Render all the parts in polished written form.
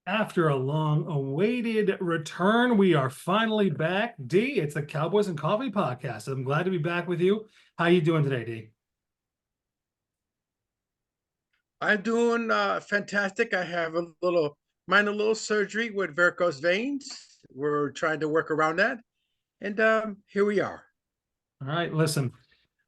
After a long-awaited return, we are finally back. D, it's the Cowboys and Coffee podcast. I'm glad to be back with you. How you doing today, D? I'm doing fantastic. I have a little surgery with varicose veins. We're trying to work around that, and here we are. All right, listen.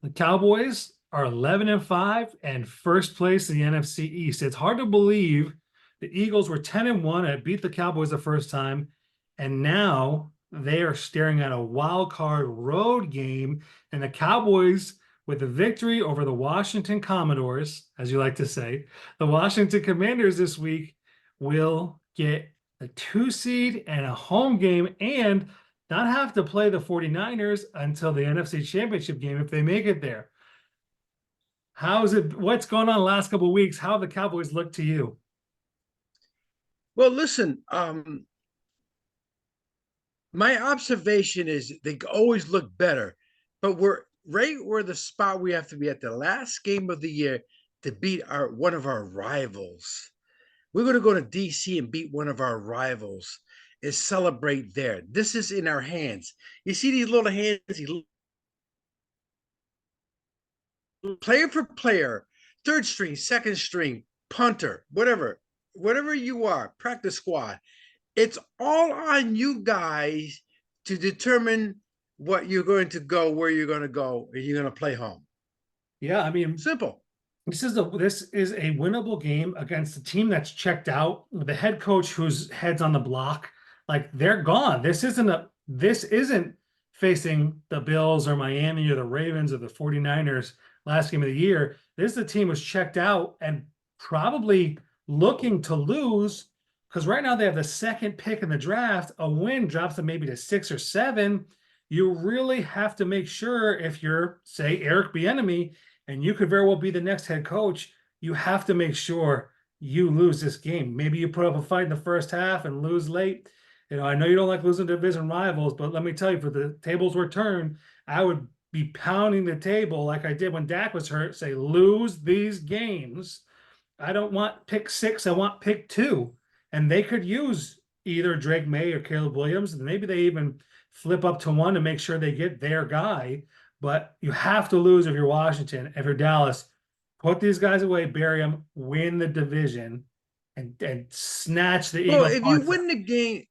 The Cowboys are 11-5 and first place in the NFC East. It's hard to believe the Eagles were 10-1 and beat the Cowboys the first time, and now they are staring at a wild card road game. And the Cowboys, with a victory over the Washington Commodores, as you like to say, the Washington Commanders this week will get a 2 seed and a home game and not have to play the 49ers until the NFC Championship game if they make it there. How's it? What's going on the last couple of weeks? How have the Cowboys looked to you? Well, listen, my observation is they always look better, but we're right where the spot we have to be at the last game of the year to beat our one of our rivals. We're going to go to DC and beat one of our rivals and celebrate there. This is in our hands. You see these little hands, player for player, third string, second string, punter, whatever you are, practice squad. It's all on you guys to determine what you're going to go, where you're going to go, and you're going to play home. Yeah, I mean, Simple. this is a winnable game against a team that's checked out. The head coach whose head's on the block, like they're gone. This isn't facing the Bills or Miami or the Ravens or the 49ers last game of the year. This is a team was checked out and probably looking to lose because right now they have the second pick in the draft. A win drops them maybe to 6 or 7. You really have to make sure if you're, say, Eric Bieniemy, and you could very well be the next head coach, you have to make sure you lose this game. Maybe you put up a fight in the first half and lose late. I know you don't like losing to division rivals, but let me tell you, for the tables were turned, I would be pounding the table like I did when Dak was hurt, say, lose these games. I don't want pick 6, I want pick 2. And they could use either Drake May or Caleb Williams, and maybe they even flip up to 1 to make sure they get their guy. But you have to lose if you're Washington. If you're Dallas, put these guys away, bury them, win the division, and snatch the Well, Eagles. if you win the game,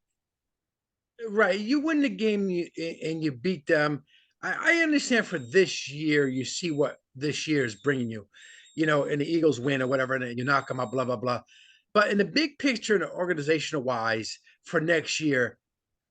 right, you win the game and you beat them. I understand for this year, you see what this year is bringing you, and the Eagles win or whatever, and you knock them out, blah, blah, blah. But in the big picture and organizational wise for next year,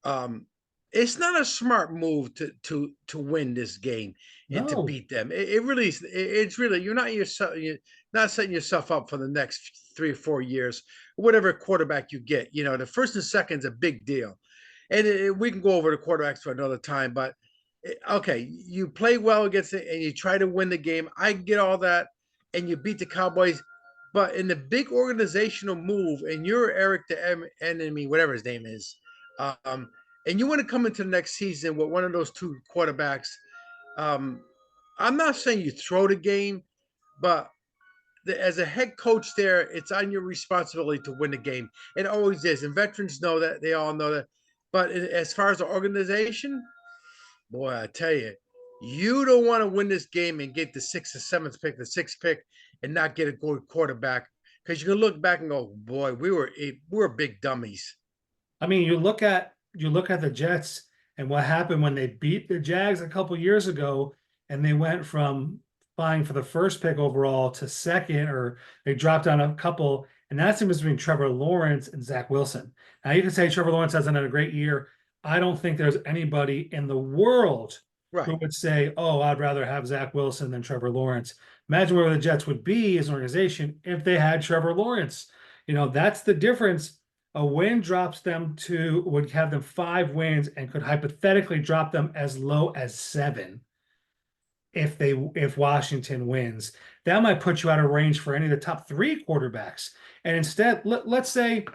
um, it's not a smart move to win this game and to No. beat them. It really is. It's really you're not setting yourself up for the next 3 or 4 years, whatever quarterback you get. The first and second is a big deal, and we can go over the quarterbacks for another time. But okay, you play well against it and you try to win the game. I get all that, and you beat the Cowboys. But in the big organizational move, and you're Eric the enemy, whatever his name is, um, and you want to come into the next season with one of those two quarterbacks, um, I'm not saying you throw the game, but as a head coach there, it's on your responsibility to win the game. It always is. And veterans know that. They all know that. But as far as the organization, boy, I tell you, you don't want to win this game and get the 6th or 7th pick, and not get a good quarterback because you can look back and go, boy, we were big dummies. I mean, you look at the Jets and what happened when they beat the Jags a couple years ago, and they went from vying for the first pick overall to second, or they dropped down a couple, and that's the difference between Trevor Lawrence and Zach Wilson. Now you can say Trevor Lawrence hasn't had a great year. I don't think there's anybody in the world who Right. would say, "Oh, I'd rather have Zach Wilson than Trevor Lawrence." Imagine where the Jets would be as an organization if they had Trevor Lawrence. That's the difference. A win drops them to would have them 5 wins and could hypothetically drop them as low as 7 if Washington wins. That might put you out of range for any of the top 3 quarterbacks. And instead, let's say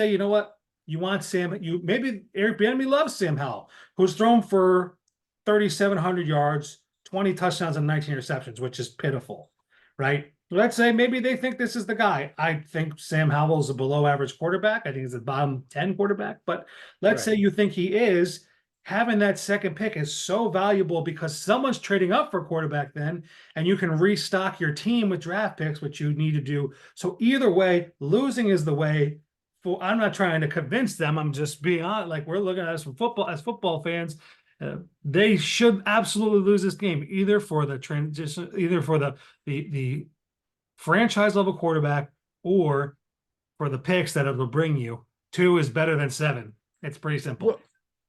you know what, you want Sam. You maybe Eric Bieniemy loves Sam Howell, who's thrown for 3,700 yards, 20 touchdowns, and 19 receptions, which is pitiful, right? Let's say maybe they think this is the guy. I think Sam Howell's a below average quarterback. I think he's a bottom 10 quarterback. But let's say Right. you think he is. Having that second pick is so valuable because someone's trading up for quarterback then, and you can restock your team with draft picks, which you need to do. So either way, losing is the way. I'm not trying to convince them. I'm just being honest. Like, we're looking at us from football as football fans. They should absolutely lose this game, either for the transition, either for the franchise level quarterback or for the picks that it'll bring you. 2 is better than 7. It's pretty simple.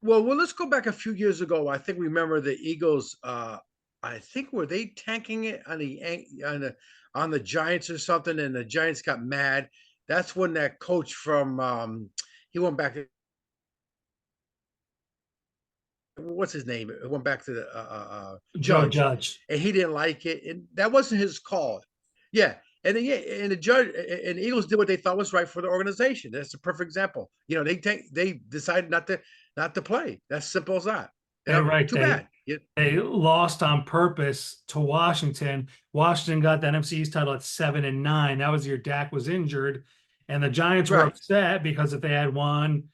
Well, let's go back a few years ago. I think we remember the Eagles. I think were they tanking it on the Giants or something, and the Giants got mad. That's when that coach from he went back. What's his name? It went back to the Joe judge, Judge. and he didn't like it, and that wasn't his call. Yeah, and then, yeah, and the judge and the Eagles did what they thought was right for the organization. That's a perfect example. They decided not to play. That's simple as that. And right, Too bad. they lost on purpose to Washington. Washington got the NFC East title at 7-9. That was the year Dak was injured, and the Giants were Right, upset because if they had won,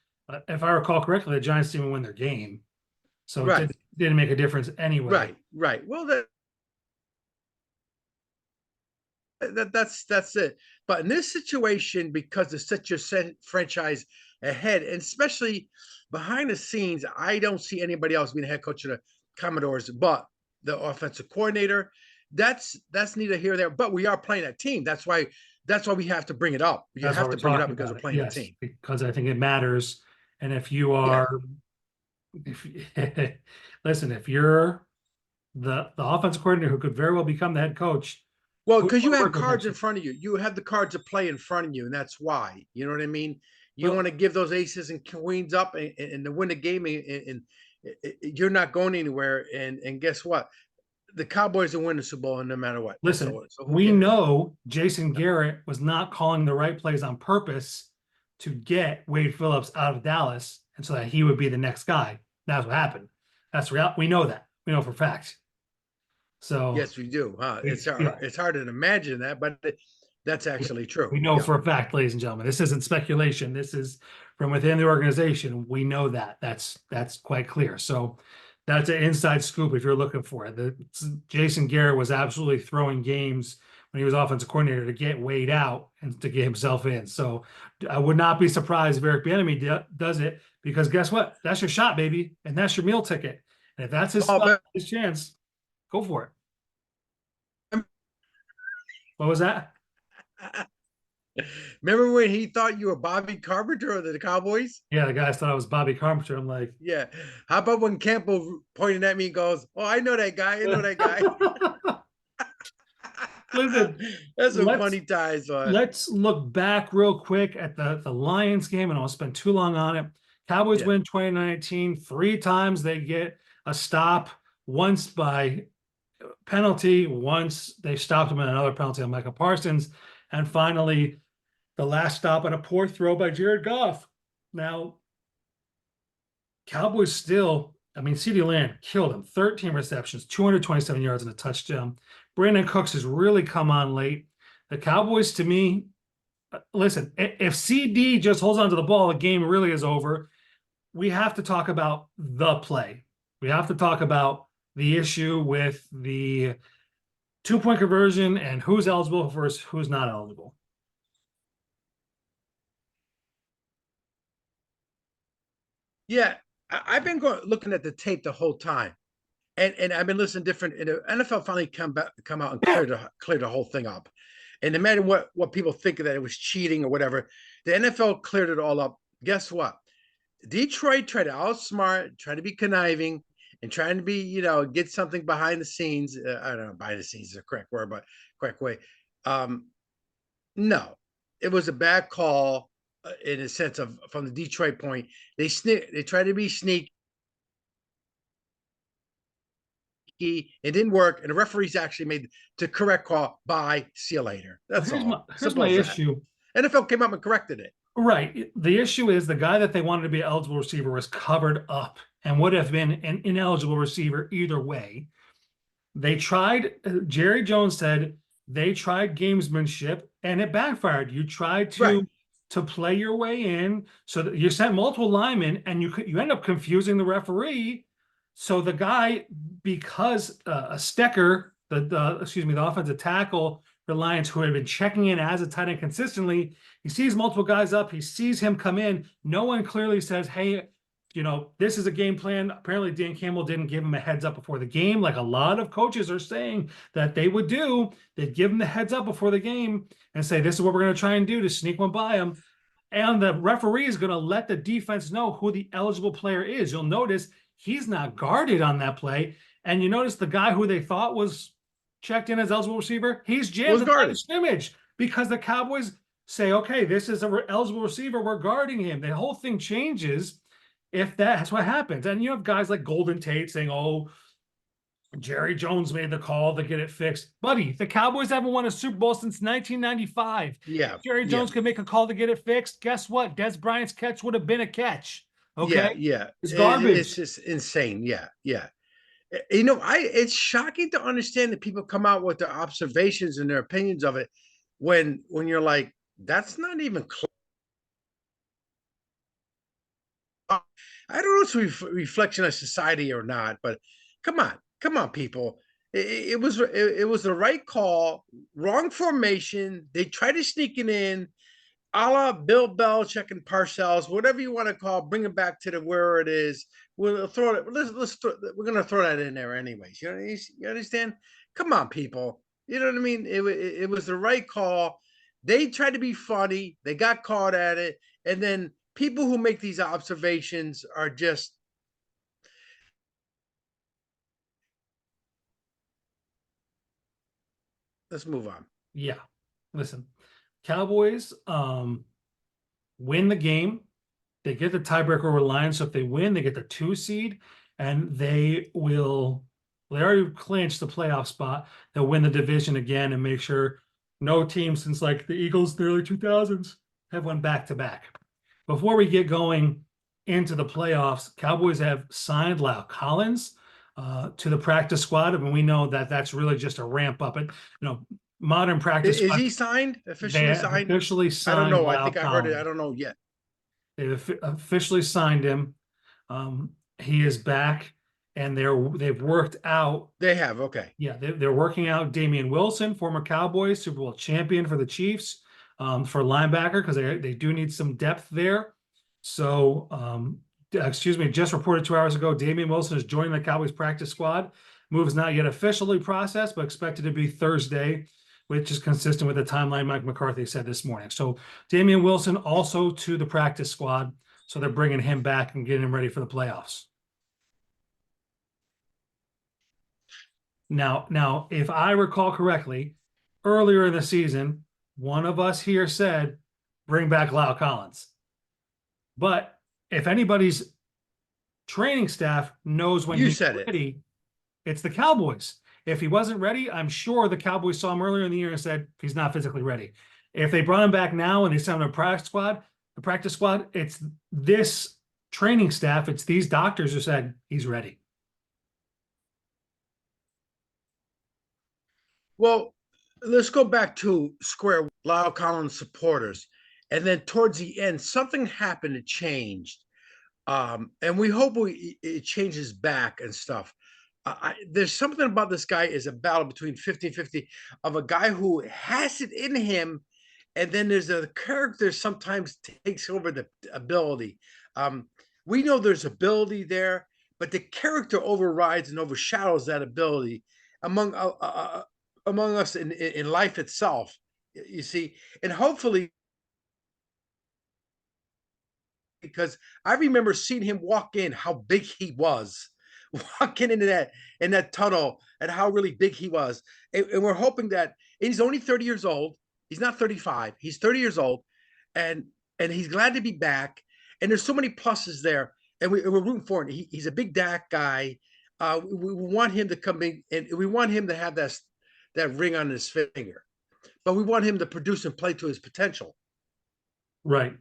if I recall correctly, the Giants didn't win their game, so it right, didn't make a difference anyway. right. Well, that's it. But in this situation, because it's such a franchise ahead, and especially behind the scenes, I don't see anybody else being head coach of the Commodores, but the offensive coordinator. That's neither here nor there. But we are playing a team. That's why we have to bring it up. You That's why have we're to bring it up talking because about we're it. playing a Yes, team. because I think it matters. And if you Yeah. are, if listen, if you're the offensive coordinator who could very well become the head coach, Well, who because you have work with cards next in year? front of you. You have the cards to play in front of you, and that's why. You know what I mean? You want Well, to give those aces and queens up and to win the game, and you're not going anywhere. And guess what? The Cowboys will win the Super Bowl no matter what. listen, So who we cares? know Jason Garrett was not calling the right plays on purpose to get Wade Phillips out of Dallas, and so that he would be the next guy. That's what happened. That's real. We know that. We know for a fact. So Yes, we do. yeah, It's hard to imagine that, but that's actually true. we know Yeah. for a fact, ladies and gentlemen. This isn't speculation. This is from within the organization. We know that. That's quite clear. So that's an inside scoop if you're looking for it. Jason Garrett was absolutely throwing games when he was offensive coordinator to get Wade out and to get himself in. So I would not be surprised if Eric Bieniemy does it, because guess what? That's your shot, baby, and that's your meal ticket. And if that's his Oh, spot, but his chance, go for it. What was that? remember when he thought you were Bobby Carpenter of the Cowboys? Yeah, the guys thought I was Bobby Carpenter. I'm like, Yeah. How about when Campbell pointed at me and goes, "Oh, I know that guy. I know that guy." listen, That's some let's funny ties, but let's look back real quick at the Lions game, and I won't spend too long on it. Cowboys yeah. win 2019. 3 times they get a stop, once by penalty, once they stopped him in another penalty on Michael Parsons, and finally the last stop on a poor throw by Jared Goff. Now, Cowboys still, I mean, CeeDee Lamb killed him. 13 receptions, 227 yards and a touchdown. Brandon Cooks has really come on late. The Cowboys, to me, listen, if CD just holds on to the ball, the game really is over. We have to talk about the play. We have to talk about the issue with the 2-point conversion and who's eligible versus who's not eligible. Yeah. I've been looking at the tape the whole time. And I've been listening different, and the NFL finally come out and clear the whole thing up. And no matter what people think that it was cheating or whatever, the NFL cleared it all up. Guess what? Detroit tried to outsmart, try to be conniving, and trying to be, get something behind the scenes. I don't know, behind the scenes is a correct word, but correct way. No, it was a bad call in a sense of from the Detroit point. They tried to be sneaky. It didn't work, and the referees actually made the correct call. Bye, see you later. That's all. Here's Simple my as that. issue. NFL came up and corrected it. Right. The issue is the guy that they wanted to be an eligible receiver was covered up and would have been an ineligible receiver either way. They tried, Jerry Jones said, they tried gamesmanship and it backfired. You tried Right. to play your way in, so that you sent multiple linemen, and you end up confusing the referee. So the guy, because a Stecker, the offensive tackle for the Lions, who had been checking in as a tight end consistently, he sees multiple guys up. He sees him come in. No one clearly says, "Hey, this is a game plan." Apparently, Dan Campbell didn't give him a heads up before the game, like a lot of coaches are saying that they would do. They'd give him the heads up before the game and say, "This is what we're going to try and do to sneak one by him." And the referee is going to let the defense know who the eligible player is. You'll notice he's not guarded on that play. And you notice the guy who they thought was checked in as eligible receiver, he's jammed in the line of scrimmage because the Cowboys say, "Okay, this is an eligible receiver. We're guarding him." The whole thing changes if that's what happens. And you have guys like Golden Tate saying, "Oh, Jerry Jones made the call to get it fixed." Buddy, the Cowboys haven't won a Super Bowl since 1995. Yeah. Jerry Jones could make a call to get it fixed. Guess what? Des Bryant's catch would have been a catch. Okay. Yeah. It's garbage. It's just insane. Yeah. It's shocking to understand that people come out with their observations and their opinions of it when you're like, that's not even close. I don't know if it's a reflection of society or not, but come on, people. It was the right call, wrong formation. They tried to sneak it in, a la Bill Belichick and Parcells, whatever you want to call, bring it back to where it is. We'll throw it. We're going to throw that in there anyways. You understand? Come on, people. You know what I mean? It was the right call. They tried to be funny. They got caught at it, and then people who make these observations are just. Let's move on. Yeah. Listen, Cowboys win the game. They get the tiebreaker over Lions. So if they win, they get the 2 seed, and they already clinched the playoff spot. They'll win the division again and make sure no team since like the Eagles in the early 2000s have won back-to-back. Before we get going into the playoffs, Cowboys have signed La'el Collins to the practice squad. I mean, we know that that's really just a ramp up. And modern practice. Is he signed? Officially signed? Officially signed. I don't know. La'el I think I heard it. I don't know yet. They've officially signed him. He is back, and they've worked out. They have, okay. Yeah, they're working out Damian Wilson, former Cowboys, Super Bowl champion for the Chiefs, for linebacker, because they do need some depth there. So, just reported 2 hours ago, Damian Wilson is joining the Cowboys practice squad. Move is not yet officially processed, but expected to be Thursday, which is consistent with the timeline Mike McCarthy said this morning. So Damian Wilson also to the practice squad. So they're bringing him back and getting him ready for the playoffs. Now, if I recall correctly, earlier in the season, one of us here said, bring back La'el Collins. But if anybody's training staff knows when he's ready, it's the Cowboys. If he wasn't ready, I'm sure the Cowboys saw him earlier in the year and said he's not physically ready. If they brought him back now and they sent him to the practice squad, it's this training staff, it's these doctors who said he's ready. Well, let's go back to square La'el Collins supporters. And then towards the end, something happened. It changed. And we hope it changes back and stuff. There's something about this guy is a battle between 50-50 of a guy who has it in him. And then there's a character sometimes takes over the ability. We know there's ability there, but the character overrides and overshadows that ability among us in life itself, you see. And hopefully, because I remember seeing him walk in, how big he was, walking into that tunnel, and how really big he was. And we're hoping that he's only 30 years old. He's not 35. He's 30 years old, and he's glad to be back. And there's so many pluses there, and we're rooting for him. He's a big Dak guy. We want him to come in, and we want him to have that ring on his finger, but we want him to produce and play to his potential. Right.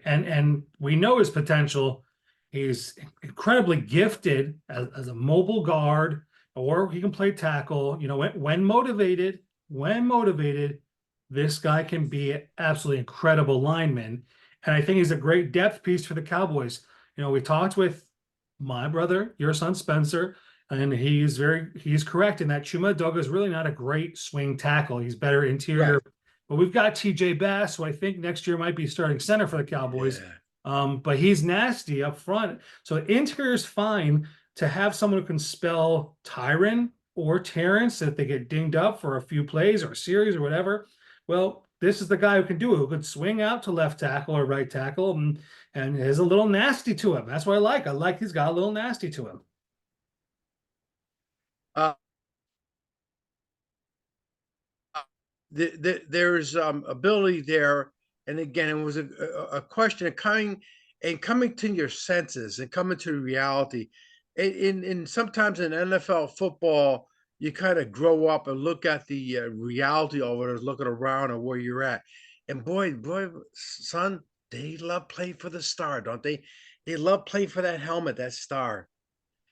And we know his potential. He's incredibly gifted as a mobile guard, or he can play tackle, when motivated, when motivated, this guy can be an absolutely incredible lineman. And I think he's a great depth piece for the Cowboys. We talked with my brother, your son Spencer, and he's correct in that Chuma Doga is really not a great swing tackle. He's better Right. interior. But we've got TJ Bass, who I think next year might be starting center for the Cowboys. Yeah. But he's nasty up front. So interior is fine. To have someone who can spell Tyron or Terrence if they get dinged up for a few plays or a series or whatever. Well, this is the guy who can do it, who could swing out to left tackle or right tackle and is a little nasty to him. That's what I like. I like he's got a little nasty to him. Uh, there's ability there, and again, it was a question of coming to your senses and coming to reality. In sometimes in NFL football, you kind of grow up and look at the reality of it, looking around and where you're at. And boy, son, they love playing for the star, don't they? They love playing for that helmet, that star.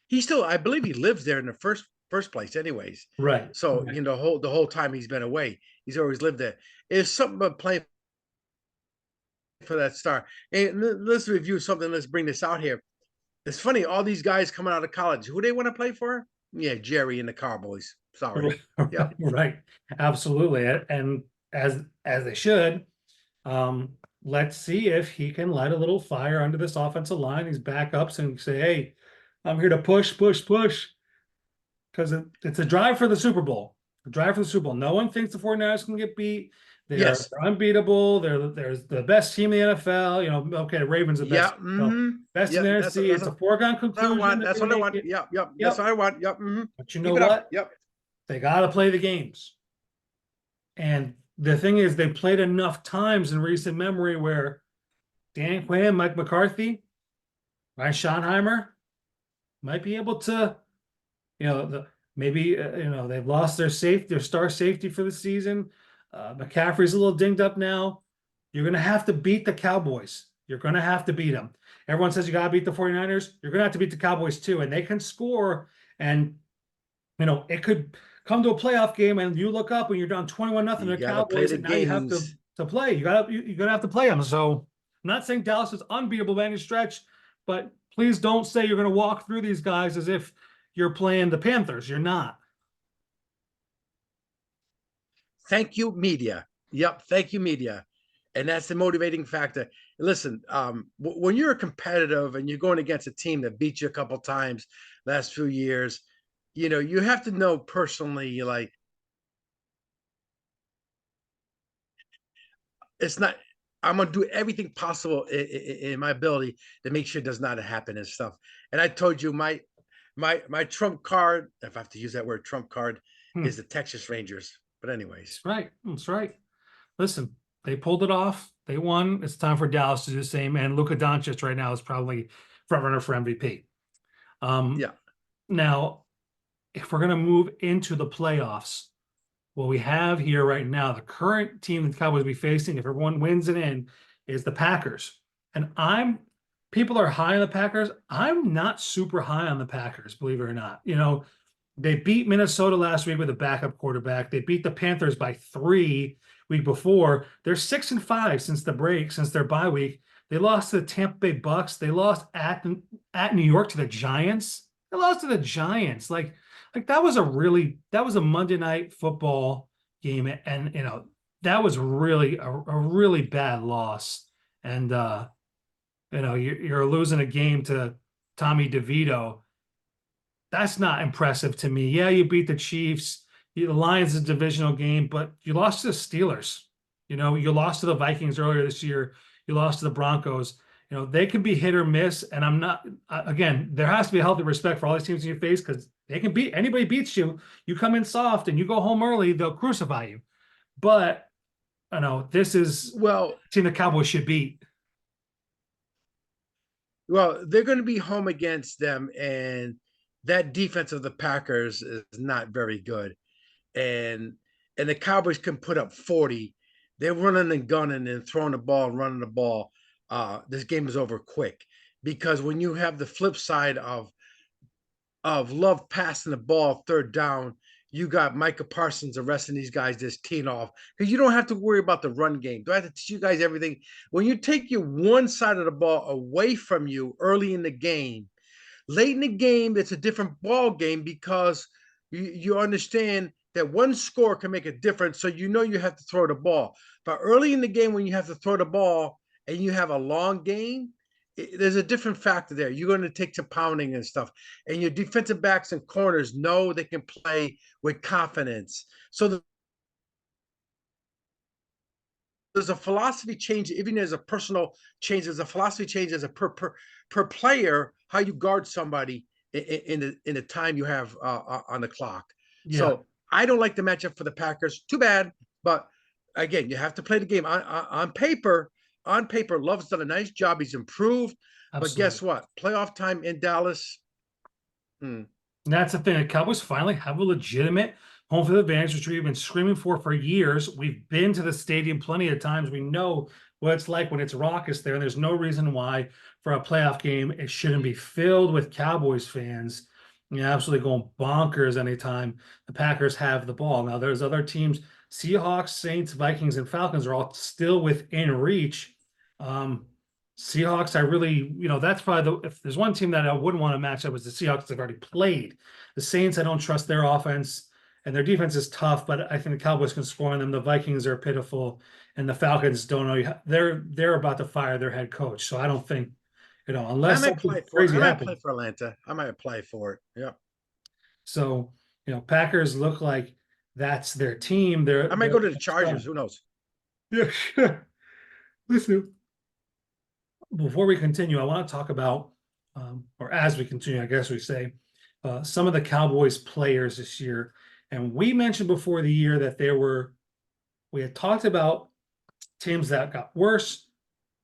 He still, I believe, he lives there in the first place, anyways. Right. So Right. the whole time he's been away, he's always lived there. It's something about playing for that star. And let's review something. Let's bring this out here. It's funny, all these guys coming out of college, who they want to play for? Yeah, Jerry and the Cowboys. Sorry. Right. Yep. Right. Absolutely. And as they should. Um, let's see if he can light a little fire under this offensive line. He's backups and say, "Hey, I'm here to push, push, push," because it's a drive for the Super Bowl. A drive for the Super Bowl. No one thinks the 49ers can get beat. They're Yes. unbeatable. They're the best team in the NFL. Okay, the Ravens are the Yeah. best. Best in Yeah. the That's NFC. It's a foregone what I conclusion want. that That's they're what I gonna make want. it. Yep. Yep. That's Yep. what I want. Yep. But you know Keep it up. what? Yep. They got to play the games. And the thing is, they played enough times in recent memory where Dan Quinn, Mike McCarthy, Ryan Schottenheimer might be able to, maybe they've lost their star safety for the season. McCaffrey's a little dinged up now. You're going to have to beat the Cowboys. You're going to have to beat them. Everyone says you got to beat the 49ers. You're going to have to beat the Cowboys too, and they can score. And it could come to a playoff game, and you look up and you're down 21-0 You to got to play Cowboys, the and now you have to games. play. You're gonna have to play them. So I'm not saying Dallas is unbeatable by any stretch, but please don't say you're gonna walk through these guys as if you're playing the Panthers. You're not. Thank you, media. Yep. Thank you, media. And that's the motivating factor. Listen, when you're competitive and you're going against a team that beat you a couple times last few years, you have to know personally, like, it's not, I'm going to do everything possible in my ability to make sure it does not happen and stuff. And I told you my trump card, if I have to use that word, trump card, Hmm. is the Texas Rangers. But anyways, That's right. That's right. Listen, they pulled it off. They won. It's time for Dallas to do the same. And Luka Doncic right now is probably front runner for MVP. yeah. Now, if we're gonna move into the playoffs, what we have here right now, the current team that the Cowboys will be facing, if everyone wins it in, is the Packers. And people are high on the Packers. I'm not super high on the Packers, believe it or not. They beat Minnesota last week with a backup quarterback. They beat the Panthers by 3 week before. They're 6-5 since the break, since their bye week. They lost to the Tampa Bay Bucks. They lost at New York to the Giants. They lost to the Giants. Like that was a Monday night football game, and that was really a really bad loss. And you're losing a game to Tommy DeVito. That's not impressive to me. Yeah, you beat the Chiefs. The Lions is a divisional game, but you lost to the Steelers. You lost to the Vikings earlier this year. You lost to the Broncos. They can be hit or miss. And I'm not, again, there has to be a healthy respect for all these teams in your face because they can beat anybody beats you. You come in soft and you go home early, they'll crucify you. But this is Well, a team the Cowboys should beat. Well, they're going to be home against them, and that defense of the Packers is not very good. And the Cowboys can put up 40. They're running and gunning and throwing the ball and running the ball. This game is over quick because when you have the flip side of Love passing the ball third down, you got Micah Parsons arresting these guys just teeing off because you don't have to worry about the run game. Do I have to teach you guys everything? When you take your one side of the ball away from you early in the game, late in the game, it's a different ball game because you understand that one score can make a difference. So you know you have to throw the ball. But early in the game, when you have to throw the ball and you have a long game, there's a different factor there. You're going to take some pounding and stuff. And your defensive backs and corners know they can play with confidence. So there's a philosophy change, even as a personal change. There's a philosophy change as a per player, how you guard somebody in the time you have on the clock. Yeah. So I don't like the matchup for the Packers. Too bad, but again, you have to play the game on paper. On paper, Love's done a nice job. He's improved, Absolutely. but guess what? Playoff time in Dallas. And that's the thing. The Cowboys finally have a legitimate home field advantage, which we've been screaming for years. We've been to the stadium plenty of times. We know what it's like when it's raucous there, and there's no reason why for a playoff game it shouldn't be filled with Cowboys fans, absolutely going bonkers anytime the Packers have the ball. Now, there's other teams, Seahawks, Saints, Vikings, and Falcons are all still within reach. Seahawks, I really, that's probably if there's one team that I wouldn't want to match up, is the Seahawks. They've already played. The Saints, I don't trust their offense, and their defense is tough, but I think the Cowboys can score on them. The Vikings are pitiful, and the Falcons don't know. They're about to fire their head coach, so I don't think, unless something crazy happens. I might play for Atlanta. I might apply for it. Yeah. So, Packers look like that's their team. I might go to the Chargers. Who knows? Yeah. Listen, before we continue, I want to talk about, or as we continue, I guess we say, some of the Cowboys players this year. And we mentioned before the year that we had talked about teams that got worse,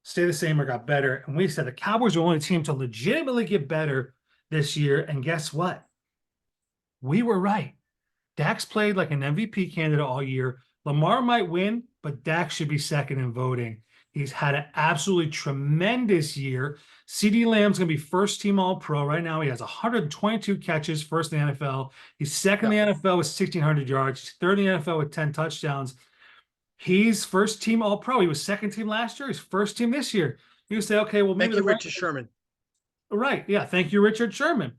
stay the same, or got better. And we said the Cowboys are the only team to legitimately get better this year. And guess what? We were right. Dak's played like an MVP candidate all year. Lamar might win, but Dak should be second in voting. He's had an absolutely tremendous year. CeeDee Lamb's going to be first team All-Pro. Right now, he has 122 catches, first in the NFL. He's second in the NFL with 1,600 yards. He's third in the NFL with 10 touchdowns. He's first team All-Pro. He was second team last year. He's first team this year. You say, okay, well, maybe thank you, Richard Sherman. Right. Yeah. Thank you, Richard Sherman.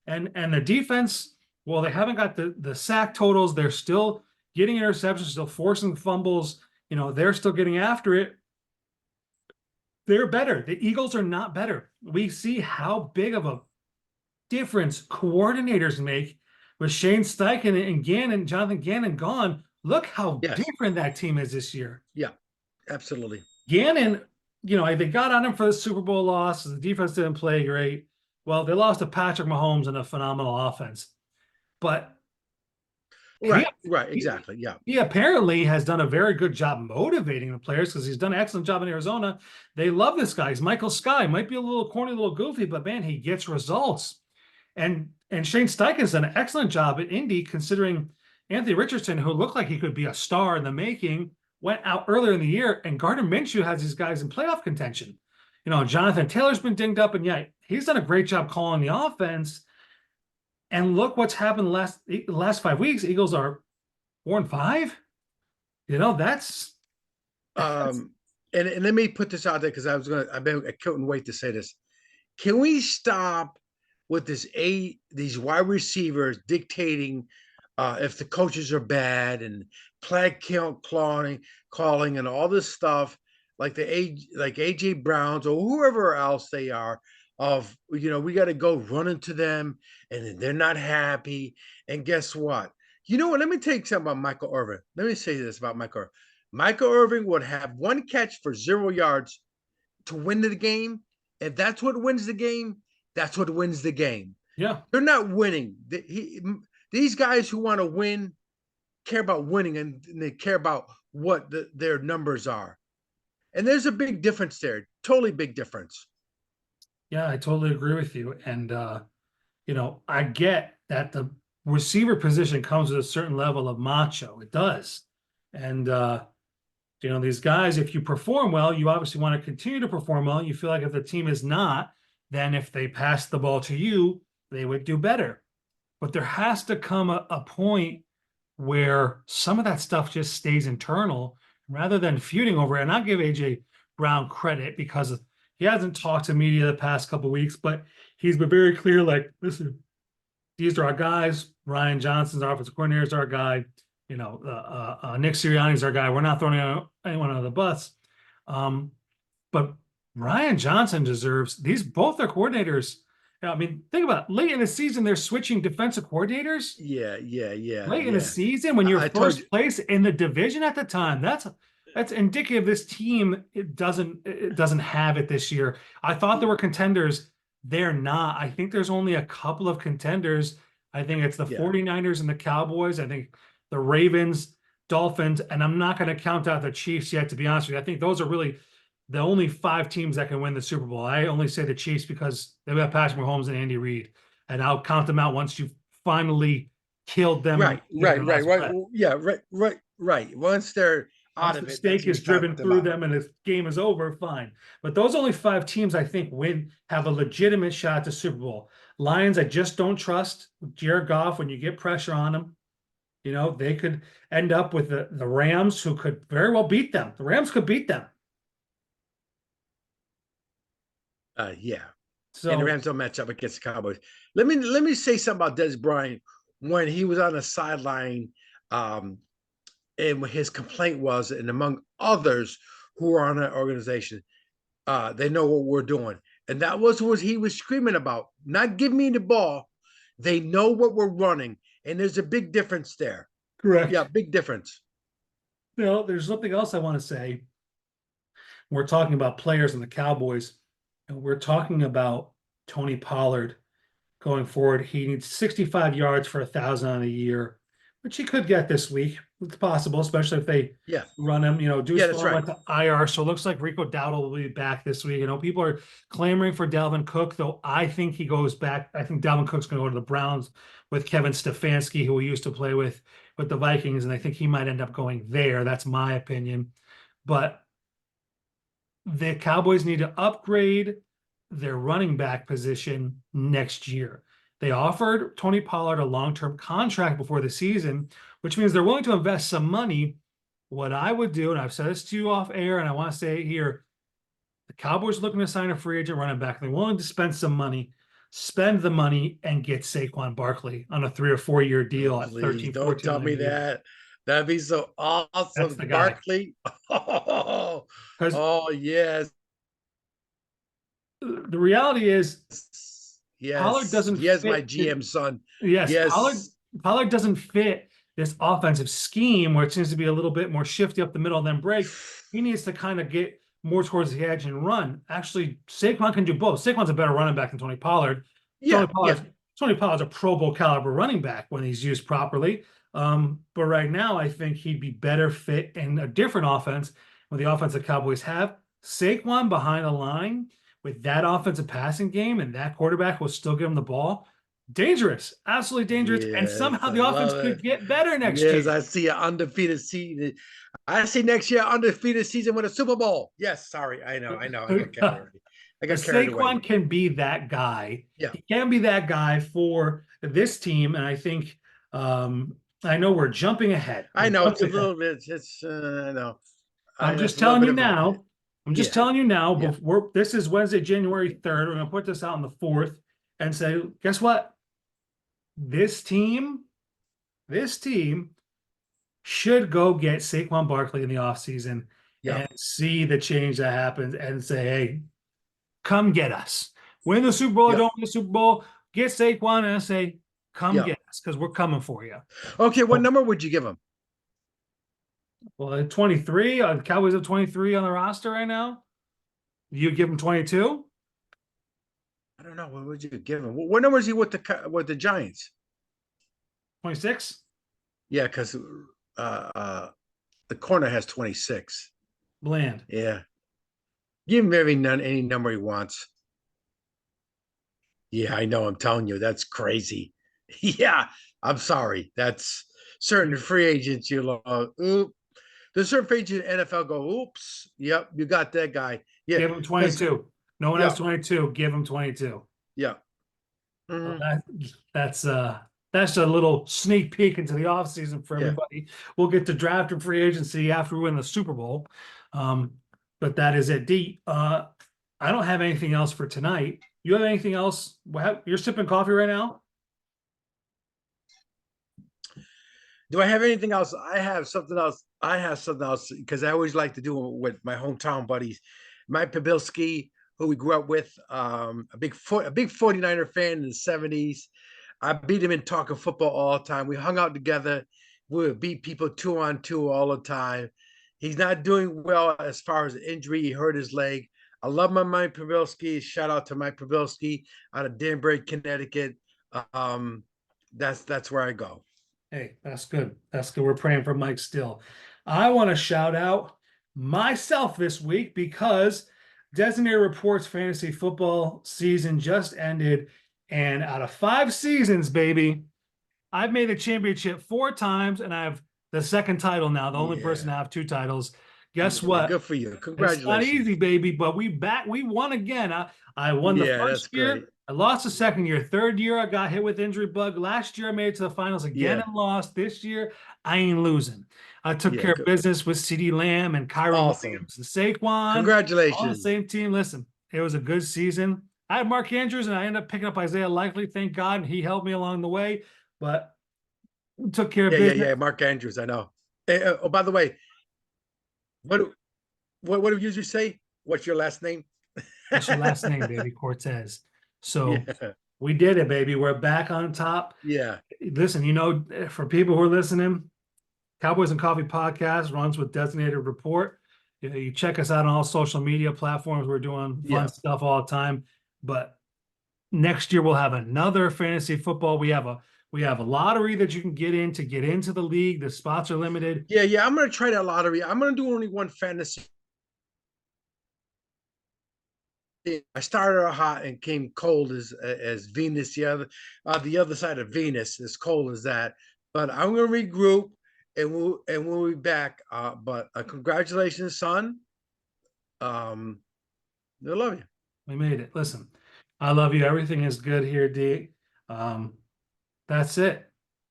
And the defense, well, they haven't got the sack totals. They're still getting interceptions, still forcing fumbles. They're still getting after it. They're better. The Eagles are not better. We see how big of a difference coordinators make with Shane Steichen and Gannon, Jonathan Gannon gone. Look how different that team is this year. Yeah, absolutely. Gannon, they got on him for the Super Bowl loss. The defense didn't play great. Well, they lost to Patrick Mahomes and a phenomenal offense. But Right, exactly. Yeah. He apparently has done a very good job motivating the players because he's done an excellent job in Arizona. They love this guy. He's Michael Sky. Might be a little corny, a little goofy, but man, he gets results. And Shane Steichen's done an excellent job at Indy, considering Anthony Richardson, who looked like he could be a star in the making, went out earlier in the year, and Gardner Minshew has these guys in playoff contention. Jonathan Taylor's been dinged up, and he's done a great job calling the offense. And look what's happened the last 5 weeks. Eagles are 4-5. That's and let me put this out there because I couldn't wait to say this. Can we stop with these wide receivers dictating if the coaches are bad and flag count calling and all this stuff like AJ Browns or whoever else they are? We got to go run into them and they're not happy. And guess what? You know what? Let me tell you something about Michael Irvin. Let me say this about Michael Irvin. Michael Irvin would have one catch for 0 yards to win the game. If that's what wins the game, that's what wins the game. Yeah. They're not winning. These guys who want to win care about winning and they care about what their numbers are. And there's a big difference there. Totally big difference. Yeah, I totally agree with you. And, I get that the receiver position comes with a certain level of macho. It does. And, these guys, if you perform well, you obviously want to continue to perform well. You feel like if the team is not, then if they pass the ball to you, they would do better. But there has to come a point where some of that stuff just stays internal rather than feuding over it. And I'll give AJ Brown credit because he hasn't talked to media the past couple of weeks, but he's been very clear. Like, listen, these are our guys. Ryan Johnson's our offensive coordinator, is our guy. You know, Nick Sirianni's our guy. We're not throwing anyone under the bus. But Ryan Johnson deserves these, both their coordinators. I mean, think about it. Late in the season, they're switching defensive coordinators. Yeah, yeah, yeah, Late in yeah. the season, when you're I told you. first place in the division at the time, that's indicative this team it doesn't have it this year. I thought there were contenders. They're not. I think there's only a couple of contenders. I think it's the Yeah. 49ers and the Cowboys. I think the Ravens, Dolphins, and I'm not going to count out the Chiefs yet, to be honest with you. I think those are really the only 5 teams that can win the Super Bowl. I only say the Chiefs because they've got Patrick Mahomes and Andy Reid, and I'll count them out once you've finally killed them. Right. Yeah, right. Once they're out Once of the it, stake is driven through out. them and the game is over, fine. But those only 5 teams I think have a legitimate shot at the Super Bowl. Lions, I just don't trust. Jared Goff, when you get pressure on them, you know, they could end up with the Rams, who could very well beat them. The Rams could beat them. Yeah. So, And the Rams don't match up against the Cowboys. Let me say something about Des Bryant when he was on the sideline, and his complaint was, and among others who are on that organization, they know what we're doing, and that was what he was screaming about. Not give me the ball. They know what we're running, and there's a big difference there. correct. Yeah, big difference. You know, there's something else I want to say. We're talking about players in the Cowboys, and we're talking about Tony Pollard going forward. He needs 65 yards for 1,000 on a year, which he could get this week. It's possible, especially if they run him. You know, Deuce Yeah, that's right. went to IR, so it looks like Rico Dowdle will be back this week. You know, people are clamoring for Dalvin Cook, though I think he goes back. I think Dalvin Cook's going to go to the Browns with Kevin Stefanski, who he used to play with the Vikings, and I think he might end up going there. That's my opinion. But the Cowboys need to upgrade their running back position next year. They offered Tony Pollard a long-term contract before the season, which means they're willing to invest some money. What I would do, and I've said this to you off air, and I want to say it here, the Cowboys are looking to sign a free agent running back. They're willing to spend some money, spend the money, and get Saquon Barkley on a 3 or 4 year deal at 13, don't 14 tell me that. That'd be so awesome. That's the guy. Barkley. Oh, yes. The reality is, Yes. Pollard doesn't Yes, fit my GM son. Yes, Yes. Pollard doesn't fit this offensive scheme where it seems to be a little bit more shifty up the middle and then break. He needs to kind of get more towards the edge and run. Actually, Saquon can do both. Saquon's a better running back than Tony Pollard. Yeah, Tony Pollard's a Pro Bowl caliber running back when he's used properly. But right now, I think he'd be better fit in a different offense when the offense the Cowboys have. Saquon behind the line with that offensive passing game and that quarterback will still give him the ball. Dangerous, absolutely dangerous. And somehow the offense could get better next year. Yes, I see an undefeated season. I see next year undefeated season with a Super Bowl. Yes, sorry. I know. I got carried away. Saquon can be that guy. Yeah. He can be that guy for this team. And I think I know we're jumping ahead. I know it's a little bit. It's I know. I'm just telling you now. Telling you now. This is Wednesday, January 3rd. We're gonna put this out on the 4th and say, guess what? This team should go get Saquon Barkley in the offseason and see the change that happens and say, hey, come get us. Win the Super Bowl or don't win the Super Bowl, get Saquon and say, come get us because we're coming for you. Okay, what number would you give him? Well, at 23, the Cowboys have 23 on the roster right now. You give him 22? I don't know. What would you give him? What number is he with the Giants? 26? Yeah, because the corner has 26. Bland. Yeah. Give him any number he wants. Yeah, I know. I'm telling you, that's crazy. Yeah, I'm sorry. That's certain free agents. Oop. There's certain free agents in NFL go, oops. Yep, you got that guy. Yeah. Give him 22. No one has 22. Give him 22. Yeah. Well, that's that's a little sneak peek into the offseason for Yeah. everybody. We'll get to draft and free agency after we win the Super Bowl. But that is it. D, I don't have anything else for tonight. You have anything else? You're sipping coffee right now? Do I have anything else? I have something else. I have something else because I always like to do it with my hometown buddies. Mike Pabilski, who we grew up with, a big 49er fan in the 70s. I beat him in talking football all the time. We hung out together. We would beat people 2-on-2 all the time. He's not doing well as far as injury. He hurt his leg. I love my Mike Pabilski. Shout out to Mike Pabilski out of Danbury, Connecticut. That's where I go. Hey, that's good. That's good. We're praying for Mike still. I want to shout out myself this week because Designated Reports fantasy football season just ended. And out of 5 seasons, baby, I've made the championship 4 times and I have the second title now, the only person to have 2 titles. Guess what? Good for you. Congratulations. It's not easy, baby, but we won again. I won the first year. Great. I lost the second year. Third year, I got hit with injury bug. Last year, I made it to the finals again and lost. This year, I ain't losing. I took care of business with CeeDee Lamb and Kyron Williams and Saquon. Congratulations. On the same team. Listen, it was a good season. I had Mark Andrews, and I ended up picking up Isaiah Likely. Thank God, and he helped me along the way. But we took care of business. Yeah. Mark Andrews, I know. Oh, by the way, what do you usually say? What's your last name? What's your last name, baby? Cortez. So we did it, baby. We're back on top. Yeah. Listen, for people who are listening, Cowboys and Coffee Podcast runs with Designated Report. You check us out on all social media platforms. We're doing fun stuff all the time. But next year we'll have another fantasy football. We have a lottery that you can get into the league. The spots are limited. Yeah. I'm gonna try that lottery. I'm gonna do only one fantasy. I started out hot and came cold as Venus, the other side of Venus, as cold as that. But I'm gonna regroup and we'll be back. But congratulations, son. I love you. We made it. Listen, I love you. Everything is good here, D. That's it.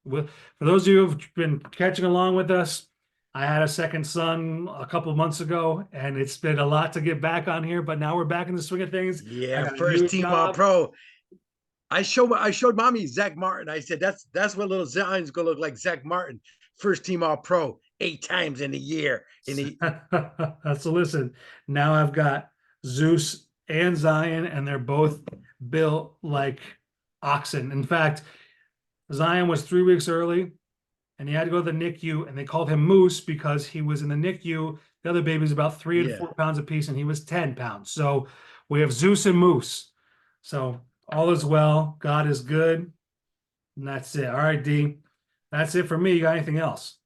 For those of you who've been catching along with us, I had a second son a couple of months ago, and it's been a lot to get back on here, but now we're back in the swing of things. Yeah, first team All-Pro. I showed mommy Zach Martin. I said, that's what little Zion's gonna look like. Zach Martin, first team All-Pro, 8 times in a year. So listen, now I've got Zeus and Zion, and they're both built like oxen. In fact, Zion was 3 weeks early, and he had to go to the NICU, and they called him Moose because he was in the NICU. The other baby's about 3 and 4 pounds apiece, and he was 10 pounds. So we have Zeus and Moose. So all is well. God is good. And that's it. All right, D. That's it for me. You got anything else?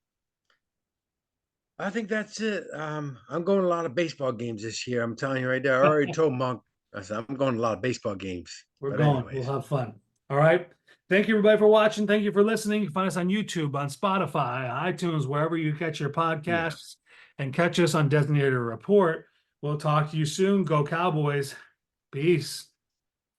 I think that's it. I'm going to a lot of baseball games this year. I'm telling you right there. I already told Monk. I said, I'm going to a lot of baseball games. We're going. Anyways. We'll have fun. All right. Thank you, everybody, for watching. Thank you for listening. You can find us on YouTube, on Spotify, iTunes, wherever you catch your podcasts, and catch us on Designated Report. We'll talk to you soon. Go Cowboys. Peace.